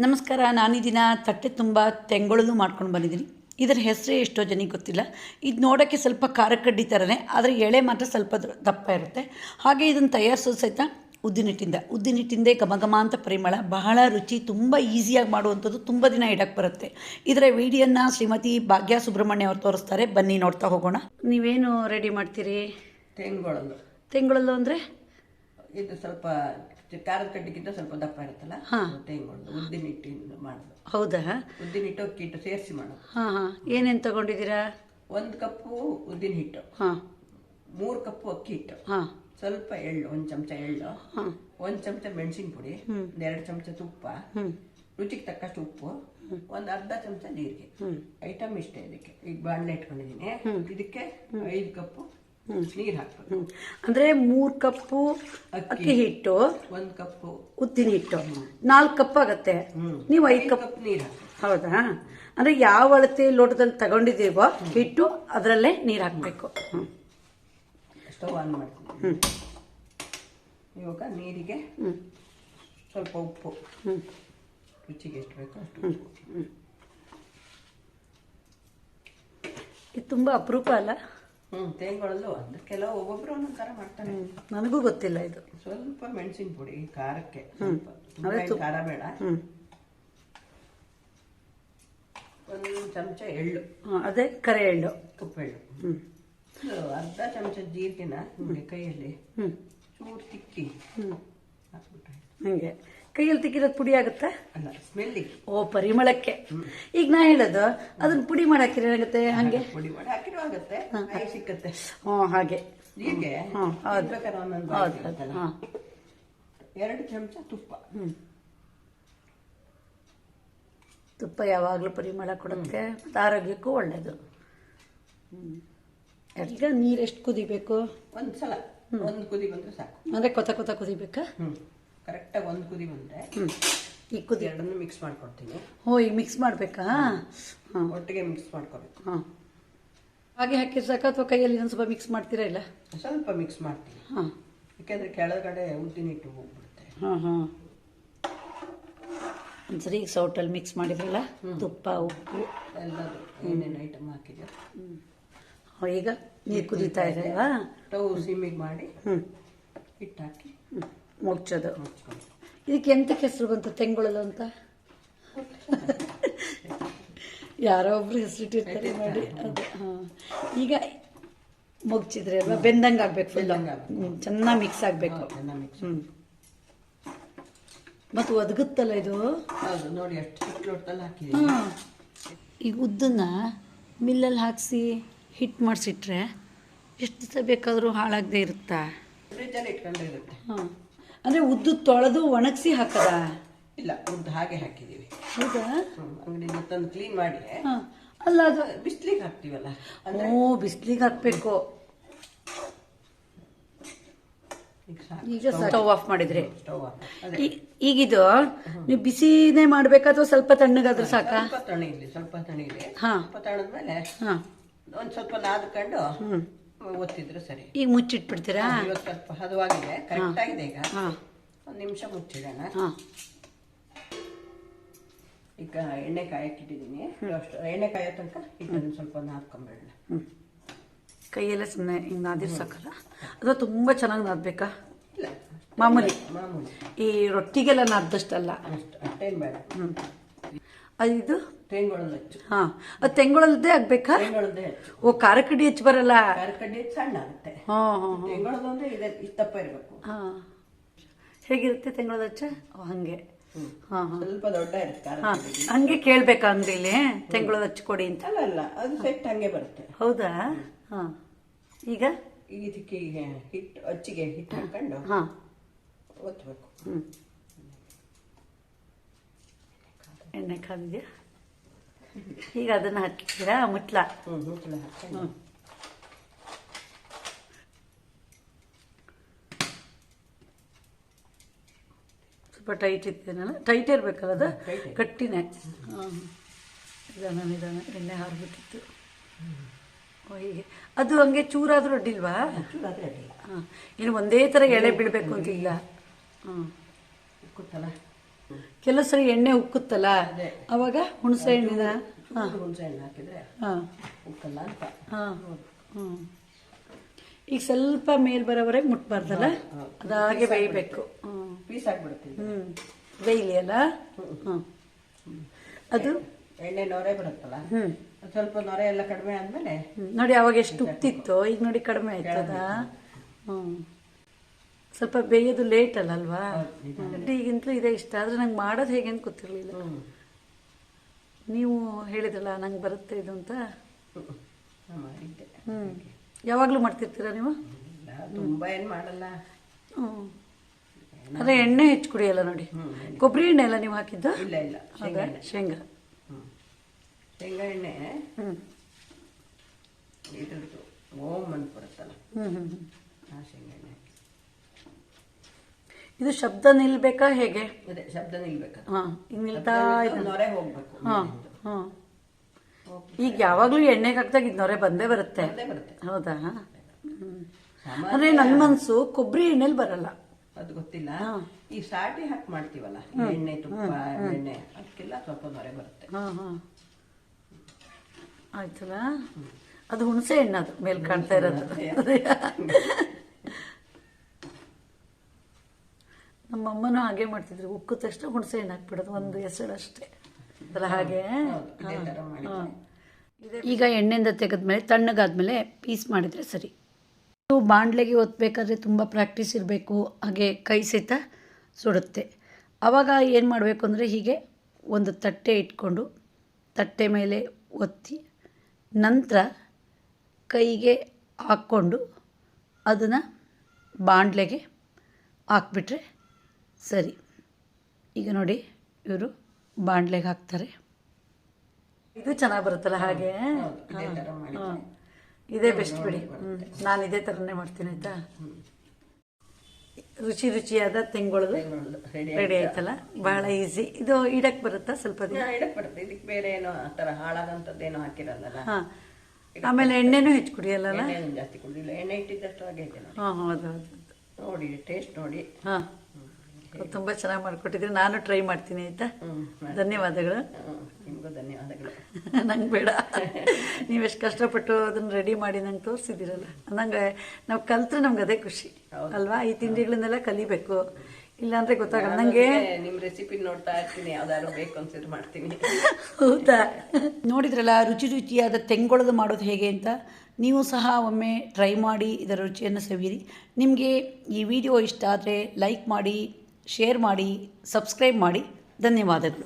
ನಮಸ್ಕಾರ. ನಾನೀ ದಿನ ತಟ್ಟೆ ತುಂಬ ತೆಂಗೊಳಲು ಮಾಡ್ಕೊಂಡು ಬಂದಿದ್ದೀನಿ. ಇದರ ಹೆಸರೇ ಎಷ್ಟೋ ಜನಕ್ಕೆ ಗೊತ್ತಿಲ್ಲ. ಇದು ನೋಡೋಕ್ಕೆ ಸ್ವಲ್ಪ ಖಾರ ಕಡ್ಡಿ ಥರನೇ, ಆದರೆ ಎಳೆ ಮಾತ್ರ ಸ್ವಲ್ಪ ದಪ್ಪ ಇರುತ್ತೆ. ಹಾಗೆ ಇದನ್ನು ತಯಾರಿಸೋದು ಸಹಿತ ಉದ್ದಿನಿಟ್ಟಿಂದೇ ಘಮ ಅಂತ ಪರಿಮಳ, ಬಹಳ ರುಚಿ, ತುಂಬ ಈಸಿಯಾಗಿ ಮಾಡುವಂಥದ್ದು, ತುಂಬ ದಿನ ಇಡಕ್ಕೆ ಬರುತ್ತೆ. ಇದರ ವಿಡಿಯೋನ ಶ್ರೀಮತಿ ಭಾಗ್ಯ ಸುಬ್ರಹ್ಮಣ್ಯ ಅವರು ತೋರಿಸ್ತಾರೆ. ಬನ್ನಿ ನೋಡ್ತಾ ಹೋಗೋಣ. ನೀವೇನು ರೆಡಿ ಮಾಡ್ತೀರಿ? ತೆಂಗೊಳಲು ಅಂದರೆ ಇದು ಸ್ವಲ್ಪ ಖಾರದ ಕಡ್ಡಿಗಿಂತ ಸ್ವಲ್ಪ ದಪ್ಪ ಇರುತ್ತಲ್ಲ, ತೆಂಗೊಳಲು ಉದ್ದಿನ ಹಿಟ್ಟಿಂದ ಮಾಡೋದು. ಹೌದಾ? ಉದ್ದಿನ ಹಿಟ್ಟು ಅಕ್ಕಿ ಹಿಟ್ಟು ಸೇರಿಸಿ ಮಾಡೋದು. ಏನೇನು ತಗೊಂಡಿದ್ದೀರಾ? 1 ಕಪ್ಪು ಉದ್ದಿನ ಹಿಟ್ಟು, 3 ಕಪ್ಪು ಅಕ್ಕಿ ಹಿಟ್ಟು, ಸ್ವಲ್ಪ ಎಳ್ಳು, 1 ಚಮಚ ಎಳ್ಳು, 1 ಚಮಚ ಮೆಣಸಿನ ಪುಡಿ, 2 ಚಮಚ ತುಪ್ಪ, ರುಚಿಗೆ ತಕ್ಕಷ್ಟು ಉಪ್ಪು, 1 ಅರ್ಧ ಚಮಚ ಜೀರಿಗೆ. ಐಟಮ್ ಇಷ್ಟೇ. ಇದಕ್ಕೆ ಈಗ ಬಾಣಲೆ ಇಟ್ಕೊಂಡಿದ್ದೀನಿ. ಇದಕ್ಕೆ 5 ಕಪ್ಪು ನೀರು ಹಾಕ್ಬೇಕು. ಅಂದರೆ 3 ಕಪ್ಪು ಅಕ್ಕಿ ಹಿಟ್ಟು, 1 ಕಪ್ಪು ಉದ್ದಿನ ಹಿಟ್ಟು, 4 ಕಪ್ ಆಗುತ್ತೆ. ನೀವು 5 ಕಪ್ ನೀರು ಹಾಕಿ. ಹೌದಾ? ಅಂದರೆ ಯಾವ ಅಳತೆ ಲೋಟದಲ್ಲಿ ತಗೊಂಡಿದ್ದೀವೋ ಹಿಟ್ಟು ಅದರಲ್ಲೇ ನೀರು ಹಾಕಬೇಕು. ಸ್ಟವ್ ಆನ್ ಮಾಡ್ತೀನಿ. ಇವಾಗ ನೀರಿಗೆ ಸ್ವಲ್ಪ ಉಪ್ಪು, ರುಚಿಗೆ ಎಷ್ಟು ಬೇಕೋ ಅಷ್ಟು ಉಪ್ಪು. ಇದು ತುಂಬ ಅಪರೂಪ ಅಲ್ಲ? ತೆಂಗೊಳಲು ಅಂದ್ರೆ ಕೆಲವು ಒಬ್ಬೊಬ್ರು ಒಂದೊಂದು ಮಾಡ್ತಾರೆ. ನನಗೂ ಗೊತ್ತಿಲ್ಲ ಇದು. ಸ್ವಲ್ಪ ಮೆಣಸಿನ ಪುಡಿ ಖಾರಕ್ಕೆ, ಖಾರ ಬೇಡ. 1 ಚಮಚ ಎಳ್ಳು, ಅದೇ ಕರೆ ಎಳ್ಳು, ಉಪ್ಪೆಳ್ಳು. ಅರ್ಧ ಚಮಚ ಜೀರಿಗೆನ ಕೈಯಲ್ಲಿ ಚೂರು ತಿಕ್ಕಿ ಹಾಕ್ಬಿಟ್ರೆ ಹಂಗೆ ಕೈಯಲ್ಲಿ ತಿಕ್ಕಿರೋದು ಪುಡಿ ಆಗುತ್ತಾ? ಅಲ್ಲ, ಸ್ಮೆಲ್ಲಿಗೆ. ಓ, ಪರಿಮಳಕ್ಕೆ. ಈಗ ನಾ ಹೇಳೋದು ಅದನ್ನ ಪುಡಿ ಮಾಡಿ ಹಾಕಿದ್ರೆ ಏನಾಗುತ್ತೆ? ಹಂಗೆ ಪುಡಿ ಮಾಡಿ ಹಾಕಿರೋ ಆಗುತ್ತೆ, ಸಿಕ್ಕತ್ತೆ. ಹಾಗೆ ಜೀರಿಗೆ 2 ಚಮಚ ತುಪ್ಪ. ತುಪ್ಪ ಯಾವಾಗಲೂ ಪರಿಮಳ ಕೊಡುತ್ತೆ, ಮತ್ತು ಆರೋಗ್ಯಕ್ಕೂ ಒಳ್ಳೇದು. ಈಗ ನೀರು ಎಷ್ಟು ಕುದಿಬೇಕು? ಒಂದ್ಸಲ 1 ಕುದಿ ಬಂದ್ರೆ ಸಾಕು. ಅಂದರೆ ಕೊತ ಕುದಿಬೇಕಾ? ಕರೆಕ್ಟಾಗಿ 1 ಕುದಿ ಬಂದ್ರೆ ಈ ಕುದಿ ಎರಡನ್ನು ಮಿಕ್ಸ್ ಮಾಡ್ಕೊಡ್ತೀನಿ. ಈಗ ಮಿಕ್ಸ್ ಮಾಡಬೇಕಾ? ಒಟ್ಟಿಗೆ ಮಿಕ್ಸ್ ಮಾಡ್ಕೋಬೇಕು. ಹಾಗೆ ಹಾಕಿದ್ರೆ ಸಾಕ ಅಥವಾ ಕೈಯಲ್ಲಿ ಇನ್ನೊಂದು ಸ್ವಲ್ಪ ಮಿಕ್ಸ್ ಮಾಡ್ತೀರಾ? ಇಲ್ಲ, ಸ್ವಲ್ಪ ಮಿಕ್ಸ್ ಮಾಡ್ತೀನಿ. ಯಾಕೆಂದ್ರೆ ಕೆಳಗಡೆ ಉದ್ದಿನ ಹಿಟ್ಟು ಹೋಗ್ಬಿಡುತ್ತೆ. ಒಂದ್ಸರಿ ಈಗ ಸೌಟಲ್ಲಿ ಮಿಕ್ಸ್ ಮಾಡಿದ್ರಲ್ಲ, ತುಪ್ಪ, ಉಪ್ಪು ಎಲ್ಲದು ಏನೇನು ಐಟಮ್ ಹಾಕಿದೆ. ಈಗ ನೀರು ಕುದೀತಾ ಇದೆ ಅಲ್ವಾ? ಸ್ಟವ್ ಸಿಮ್ಮಿಗೆ ಮಾಡಿ ಹಿಟ್ಟು ಹಾಕಿ ಮುಚ್ಚೋದು. ಇದಕ್ಕೆ ಎಂತಕ್ಕೆ ಹೆಸರು ಬಂತು ತೆಂಗೊಳಲು ಅಂತ? ಯಾರೋ ಒಬ್ರು ಹೆಸರಿಟ್ಟಿರ್ತಾರೆ ಮಾಡಿ. ಅದು ಈಗ ಮುಗ್ಚಿದ್ರೆ ಅಲ್ವಾ, ಬೆಂದಂಗೆ ಆಗ್ಬೇಕು, ಫುಲ್ ಚೆನ್ನಾಗಿ ಮಿಕ್ಸ್ ಆಗಬೇಕು. ಮತ್ತು ಒದಗುತ್ತಲ್ಲ ಇದು. ನೋಡಿ ಎಷ್ಟು ಲೋಟದಲ್ಲಿ ಹಾಕಿ. ಈಗ ಉದ್ದನ್ನ ಮಿಲ್ಲಲ್ಲಿ ಹಾಕಿಸಿ ಹಿಟ್ಟು ಮಾಡಿಸಿಟ್ರೆ ಎಷ್ಟು ದಿವಸ ಬೇಕಾದರೂ ಹಾಳಾಗದೆ ಇರುತ್ತಾ? ಫ್ರಿಜ್ಜಲ್ಲಿ ಇಟ್ಕೊಂಡ್ರೆ ಇರುತ್ತೆ. ಅಂದರೆ ಉದ್ದು ತೊಳೆದು ಒಣಗಿಸಿ ಹಾಕದ? ಇಲ್ಲ, ಉದ್ದು ಹಾಗೆ ಹಾಕಿದ್ದೀವಿ. ಹೌದಾ? ಅಂಗಡಿಯಿಂದ ತಂದು ಕ್ಲೀನ್ ಮಾಡಿ. ಅಲ್ಲ, ಅದು ಬಿಸಿಲಿಗೆ ಹಾಕ್ತೀವಲ್ಲ. ಬಿಸಿಲಿಗೆ ಹಾಕಬೇಕು. ಈಗ ಸ್ಟವ್ ಆಫ್ ಮಾಡಿದ್ರೆ ಈಗಿದು ನೀವು ಬಿಸಿನೇ ಮಾಡ್ಬೇಕಾ ಅಥವಾ ಸ್ವಲ್ಪ ತಣ್ಣಗಾದ್ರೆ ಸಾಕ? ಸ್ವಲ್ಪ ತಣಿಲಿ. ತಣದ್ಮೇಲೆ ಒಂದ್ ಸ್ವಲ್ಪ ನಾದ್ಕೊಂಡು ಒತ್ತಿದ್ರೆ ಸರಿ. ಈಗ ಮುಚ್ಚಿಟ್ಬಿಡ್ತೀರಾ? ಇವತ್ತು ಸ್ವಲ್ಪ ಹದವಾಗಿದೆ, ಕರೆಕ್ಟ್ ಆಗಿದೆ. ಈಗ 1 ನಿಮಿಷ ಮುಚ್ಚಿಡೋಣ. ಈಗ ಎಣ್ಣೆ ಕಾಯಕ್ಕಿಟ್ಟಿದ್ದೀನಿ. ಎಣ್ಣೆ ಕಾಯೋ ತನಕ ಇದನ್ನು ಸ್ವಲ್ಪ ನಾದ್ಕೊಂಬೇಡ. ಕೈಯೆಲ್ಲ ಸುಮ್ಮನೆ ಹಿಂಗೆ ನಾದಿರ್ ಸಾಕಲ್ಲ? ಅಥವಾ ತುಂಬ ಚೆನ್ನಾಗಿ ನಾದಬೇಕಾ? ಇಲ್ಲ, ಮಾಮೂಲಿ ಮಾಮೂಲಿ ಈ ರೊಟ್ಟಿಗೆಲ್ಲ ನಾದ್ದಷ್ಟಲ್ಲ. ಅಷ್ಟೇನು ಬೇಡ. ಇದು ತೆಂಗೊಳಲು ಹೆಚ್ಚು. ಅದು ತೆಂಗೊಳಲ್ದೇ ಆಗ್ಬೇಕಾ? ತೆಂಗೊಳಲ್ದೇ ಹೆಚ್ಚು. ಓ, ಖಾರ ಕಡ್ಡಿ ಹೆಚ್ಚು ಬರಲ್ಲ? ಖಾರ ಕಡ್ಡಿ ಹೆಚ್ಚು ಸಣ್ಣ ಆಗುತ್ತೆ. ತೆಂಗೊಳಲು ಅಂದ್ರೆ ಇಷ್ಟಪ್ಪ ಇರಬೇಕು. ಹೇಗಿರುತ್ತೆ ತೆಂಗೊಳಲು ಹೆಚ್ಚು? ಹಂಗೆ. ಸ್ವಲ್ಪ ದೊಡ್ಡ ಇರುತ್ತೆ. ಹಂಗೆ ಕೇಳ್ಬೇಕಾ ಅಂಗಡಿಲಿ ತೆಂಗೊಳಲು ಹಚ್ಚಿ ಕೊಡಿ ಅಂತ? ಅಲ್ಲ, ಅದು ಸೆಟ್ ಹಂಗೆ ಬರುತ್ತೆ. ಹೌದಾ? ಈಗ ಇದಕ್ಕೆ ಹಿಟ್ಟು ಅಚ್ಚಿಗೆ ಹಿಟ್ಟು ಹಾಕೊಂಡು ಒತ್ತಬೇಕು. ಎಣ್ಣೆ ಕಾದಿದೆಯಾ? ಈಗ ಅದನ್ನ ಹಾಕಿದ್ದೀರಾ? ಮುಟ್ಲ ಸ್ವಲ್ಪ ಟೈಟ್ ಇತ್ತೇನಲ್ಲ? ಟೈಟ್ ಇರ್ಬೇಕಲ್ಲ ಅದು? ಗಟ್ಟಿನೇ. ನಿಧಾನ ಎಣ್ಣೆ ಹಾರ್ಬಿಟ್ಟಿತ್ತು. ಹೀಗೆ ಅದು ಹಂಗೆ ಚೂರಾದರೂ ಅಡ್ಡಿಲ್ವಾ? ಇನ್ನು ಒಂದೇ ಥರ ಎಳೆ ಬಿಡಬೇಕು ಅಂತಿಲ್ಲ. ಗೊತ್ತಲ್ಲ, ಕೆಲವು ಸರಿ ಎಣ್ಣೆ ಉಕ್ಕುತ್ತಲ್ಲ, ಅವಾಗ ಹುಣಸೆ ಹಣ್ಣಿನ ಹುಣಸೆ ಹಣ್ಣು ಹಾಕಿದ್ರೆ ಉಕ್ಕಲ್ಲ ಅಂತ. ಈಗ ಸ್ವಲ್ಪ ಮೇಲ್ ಬರೋವರೆಗೆ ಮುಟ್ಬಾರ್ದಲ್ಲ, ಅದಾಗೆ ಬೇಯಬೇಕು. ಪೀಸ್ ಆಗ್ಬಿಡುತ್ತೆ. ಬೇಯಲಿ ಅಲ್ಲ. ಅದು ಎಣ್ಣೆ ನೊರೆ ಬರುತ್ತಲ್ಲ, ಸ್ವಲ್ಪ ನೊರೆ ಎಲ್ಲ ಕಡಿಮೆ ಆದ್ಮೇಲೆ ನೋಡಿ ಅವಾಗ ಎಷ್ಟು ಉಕ್ತಿತ್ತು, ಈಗ ನೋಡಿ ಕಡಿಮೆ ಆಯ್ತದ. ಸ್ವಲ್ಪ ಬೇಯೋದು ಲೇಟ್ ಅಲ್ವಾ. ಈಗಿಂತಲೂ ಇದೇ ಇಷ್ಟ, ಆದ್ರೆ ನಂಗೆ ಮಾಡೋದು ಹೇಗೆ ಅಂತ ಗೊತ್ತಿರಲಿಲ್ಲ. ನೀವು ಹೇಳಿದ್ರಲ್ಲ ನಂಗೆ ಬರುತ್ತೆ ಇದು ಅಂತ. ಯಾವಾಗಲೂ ಮಾಡ್ತಿರ್ತೀರಾ ನೀವು? ತುಂಬಾ ಏನು ಮಾಡಲ್ಲ. ಅದೇ ಎಣ್ಣೆ ಹೆಚ್ಚು ಕುಡಿಯಲ್ಲ ನೋಡಿ. ಕೊಬ್ಬರಿ ಎಣ್ಣೆ ಎಲ್ಲ ನೀವು ಹಾಕಿದ್ದು? ಇಲ್ಲ ಇಲ್ಲ, ಹೌದಾ? ಶೇಂಗಾ ಶೇಂಗಾ ಎಣ್ಣೆ ಇದ್ರದ್ದು ಓಮ್ ಅಂತ ಬರುತ್ತಲ್ಲ, ಆ ಶೇಂಗಾ ಎಣ್ಣೆ. ಇದು ಶಬ್ದ ನಿಲ್ಬೇಕಾ ಹೇಗೆ? ಅದೇ ಶಬ್ದ ನಿಲ್ಬೇಕು. ಈಗ ನಿಲ್ತಾ ನೊರೆ ಹೋಗ್ಬೇಕು. ಈಗ ಯಾವಾಗ್ಲೂ ಎಣ್ಣೆಗೆ ಹಾಕ್ದಾಗ ಇದು ನೊರೆ ಬಂದೇ ಬರುತ್ತೆ. ಹೌದಾ? ಅಂದ್ರೆ ನನ್ನ ಮನ್ಸು ಕೊಬ್ಬರಿ ಎಣ್ಣೆಲಿ ಬರಲ್ಲ. ಅದು ಗೊತ್ತಿಲ್ಲ. ಈ ಸ್ಟಾರ್ಟಿಂಗ್ ಹಾಕಿ ಮಾಡ್ತೀವಲ್ಲ ಎಣ್ಣೆ, ತುಪ್ಪ, ಎಣ್ಣೆ, ಅದಕ್ಕೆಲ್ಲ ಸ್ವಲ್ಪ ನೊರೆ ಬರುತ್ತೆ. ಆಯ್ತಲ್ಲ, ಅದು ಹುಣಸೆ ಹಣ್ಣು, ಅದು ಮೇಲೆ ಕಾಣ್ತಾ ಇರೋದು. ನಮ್ಮಮ್ಮನೂ ಹಾಗೆ ಮಾಡ್ತಿದ್ರು, ಉಕ್ಕು ತಕ್ಷಣ ಹುಣಸೆ ಹಣ್ಣು ಹಾಕ್ಬಿಡೋದು, ಒಂದು ಹೆಸರು ಅಷ್ಟೇ ಅಲ್ಲ. ಹಾಗೆ ಈಗ ಎಣ್ಣೆಯಿಂದ ತೆಗೆದ್ಮೇಲೆ ತಣ್ಣಗಾದ್ಮೇಲೆ ಪೀಸ್ ಮಾಡಿದರೆ ಸರಿ. ಬಾಣಲೆಗೆ ಒತ್ತಬೇಕಾದ್ರೆ ತುಂಬ ಪ್ರಾಕ್ಟೀಸ್ ಇರಬೇಕು, ಹಾಗೆ ಕೈ ಸಹಿತ ಸುಡುತ್ತೆ. ಆವಾಗ ಏನು ಮಾಡಬೇಕು ಅಂದರೆ, ಹೀಗೆ ಒಂದು ತಟ್ಟೆ ಇಟ್ಕೊಂಡು ತಟ್ಟೆ ಮೇಲೆ ಒತ್ತಿ ನಂತರ ಕೈಗೆ ಹಾಕ್ಕೊಂಡು ಅದನ್ನು ಬಾಣಲೆಗೆ ಹಾಕ್ಬಿಟ್ರೆ ಸರಿ. ಈಗ ನೋಡಿ ಇವರು ಬಾಣಲೆಗೆ ಹಾಕ್ತಾರೆ, ಇದು ಚೆನ್ನಾಗಿ ಬರುತ್ತಲ್ಲ. ಹಾಗೆ ಇದೇ ಬೆಸ್ಟ್ ಬಿಡಿ. ನಾನು ಇದೇ ಥರನೇ ಮಾಡ್ತೀನಿ ಆಯಿತಾ. ರುಚಿಯಾದ ತೆಂಗೊಳಲು ರೆಡಿ ಆಯ್ತಲ್ಲ, ಬಹಳ ಈಸಿ. ಇದು ಇಡಕ್ಕೆ ಬರುತ್ತಾ? ಸ್ವಲ್ಪ ದಿನ ಇಡಕ್ಕೆ ಬರುತ್ತೆ. ಇದಕ್ಕೆ ಬೇರೆ ಏನೋ ಆ ಥರ ಹಾಳಾಗಂಥದ್ದೇನೋ ಹಾಕಿರಲ್ಲ. ಆಮೇಲೆ ಎಣ್ಣೆನೂ ಹೆಚ್ಚು ಕುಡಿಯಲ್ಲ, ಜಾಸ್ತಿ ಕುಡಿದಿಲ್ಲ. ಎಣ್ಣೆ ಇಟ್ಟಿದ್ದಷ್ಟು ಹಾಗೆ ಇದೆ. ಹೌದು. ನೋಡಿ ಟೇಸ್ಟ್ ನೋಡಿ. ತುಂಬ ಚೆನ್ನಾಗಿ ಮಾಡಿಕೊಟ್ಟಿದ್ರಿ, ನಾನು ಟ್ರೈ ಮಾಡ್ತೀನಿ ಆಯಿತಾ. ಧನ್ಯವಾದಗಳು. ನಿಮಗೂ ಧನ್ಯವಾದಗಳು. ನಂಗೆ ಬೇಡ, ನೀವೆಷ್ಟು ಕಷ್ಟಪಟ್ಟು ಅದನ್ನು ರೆಡಿ ಮಾಡಿ ನಂಗೆ ತೋರಿಸಿದ್ದೀರಲ್ಲ, ನಂಗೆ ನಾವು ಕಲ್ತ್ರೆ ನಮ್ಗೆ ಅದೇ ಖುಷಿ ಅಲ್ವಾ. ಈ ತಿಂಡಿಗಳನ್ನೆಲ್ಲ ಕಲಿಬೇಕು, ಇಲ್ಲಾಂದ್ರೆ ಗೊತ್ತಾಗಲ್ಲ ನನಗೆ. ನಿಮ್ಮ ರೆಸಿಪಿ ನೋಡ್ತಾ ಇರ್ತೀನಿ, ಯಾವ್ದಾದ್ರು ಬೇಕು ಅನ್ಸಿದ್ರೆ ಮಾಡ್ತೀನಿ. ಹೌದಾ? ನೋಡಿದ್ರಲ್ಲ ರುಚಿಯಾದ ತೆಂಗೊಳಲು ಮಾಡೋದು ಹೇಗೆ ಅಂತ. ನೀವು ಸಹ ಒಮ್ಮೆ ಟ್ರೈ ಮಾಡಿ ಇದರ ರುಚಿಯನ್ನು ಸವಿಯಿರಿ. ನಿಮಗೆ ಈ ವಿಡಿಯೋ ಇಷ್ಟ ಆದರೆ ಲೈಕ್ ಮಾಡಿ, ಶೇರ್ ಮಾಡಿ, ಸಬ್ಸ್ಕ್ರೈಬ್ ಮಾಡಿ. ಧನ್ಯವಾದಗಳು.